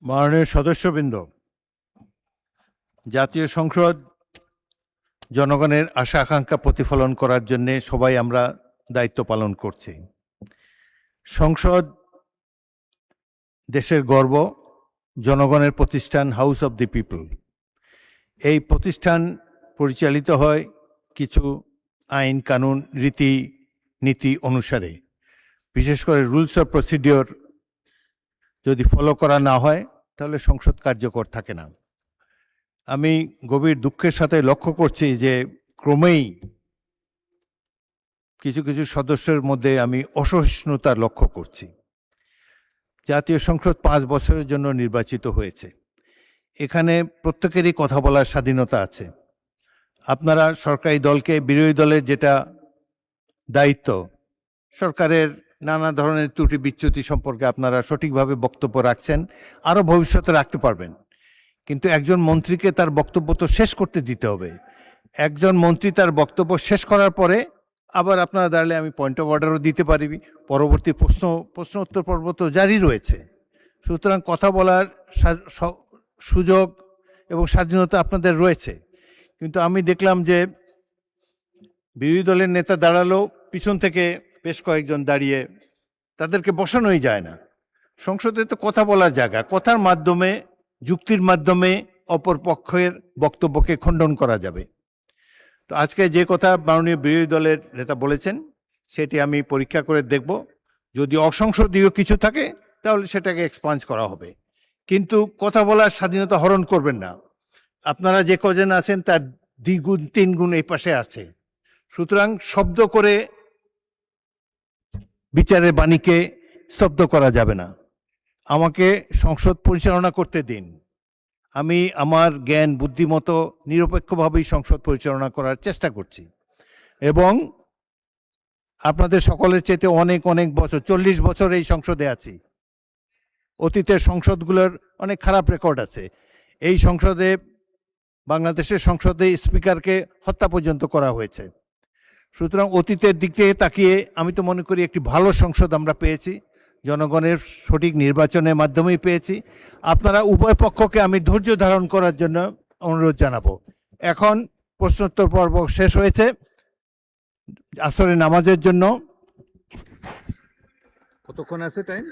মাননীয় সদস্যবৃন্দ, জাতীয় সংসদ জনগণের আশা আকাঙ্ক্ষা প্রতিফলন করার জন্য সবাই আমরা দায়িত্ব পালন করছি। সংসদ দেশের গর্ব, জনগণের প্রতিষ্ঠান, হাউস অব দি পিপল। এই প্রতিষ্ঠান পরিচালিত হয় কিছু আইন কানুন রীতি নীতি অনুসারে। বিশেষ করে রুলস অফ প্রসিডিওর যদি ফলো করা না হয় তাহলে সংসদ কার্যকর থাকে না। আমি গভীর দুঃখের সাথে লক্ষ্য করছি যে ক্রমেই কিছু কিছু সদস্যের মধ্যে আমি অসহিষ্ণুতা লক্ষ্য করছি। জাতীয় সংসদ 5 বছরের জন্য নির্বাচিত হয়েছে। এখানে প্রত্যেকেরই কথা বলার স্বাধীনতা আছে। আপনারা সরকারি দলকে, বিরোধী দলের যেটা দায়িত্ব, সরকারের নানা ধরনের ত্রুটি বিচ্যুতি সম্পর্কে আপনারা সঠিকভাবে বক্তব্য রাখছেন, আরও ভবিষ্যতে রাখতে পারবেন। কিন্তু একজন মন্ত্রীকে তার বক্তব্য তো শেষ করতে দিতে হবে। একজন মন্ত্রী তার বক্তব্য শেষ করার পরে আবার আপনারা দাঁড়ালে আমি পয়েন্ট অফ অর্ডারও দিতে পারি, পরবর্তী প্রশ্ন উত্তর পর্ব তো জারি রয়েছে। সুতরাং কথা বলার সুযোগ এবং স্বাধীনতা আপনাদের রয়েছে। কিন্তু আমি দেখলাম যে বিরোধী দলের নেতা দাঁড়ালো, পিছন থেকে বেশ কয়েকজন দাঁড়িয়ে, তাদেরকে বসানোই যায় না। সংসদে তো কথা বলার জায়গা, কথার মাধ্যমে, যুক্তির মাধ্যমে অপর পক্ষের বক্তব্যকে খণ্ডন করা যাবে। তো আজকে যে কথা মাননীয় বিরোধী দলের নেতা বলেছেন সেটি আমি পরীক্ষা করে দেখব। যদি অসংসদীয় কিছু থাকে তাহলে সেটাকে এক্সপাঞ্জ করা হবে, কিন্তু কথা বলার স্বাধীনতা হরণ করবেন না। আপনারা যে কজন আছেন তার 2 গুণ 3 গুণ এই পাশে আছে। সুতরাং শব্দ করে বিচারের বাণীকে স্তব্ধ করা যাবে না। আমাকে সংসদ পরিচালনা করতে দিন। আমি আমার জ্ঞান বুদ্ধিমতো নিরপেক্ষভাবেই সংসদ পরিচালনা করার চেষ্টা করছি এবং আপনাদের সকলের চেয়ে অনেক অনেক বছর, 40 বছর এই সংসদে আছি। অতীতের সংসদগুলোর অনেক খারাপ রেকর্ড আছে। এই সংসদে, বাংলাদেশের সংসদে স্পিকারকে হত্যা পর্যন্ত করা হয়েছে। সুতরাং অতীতের দিক থেকে তাকিয়ে আমি তো মনে করি একটি ভালো সংসদ আমরা পেয়েছি, জনগণের সঠিক নির্বাচনের মাধ্যমেই পেয়েছি। আপনারা উভয় পক্ষকে আমি ধৈর্য ধারণ করার জন্য অনুরোধ জানাবো। এখন প্রশ্নোত্তর পর্ব শেষ হয়েছে। আসরে নামাজের জন্য কতক্ষণ আছে টাইম?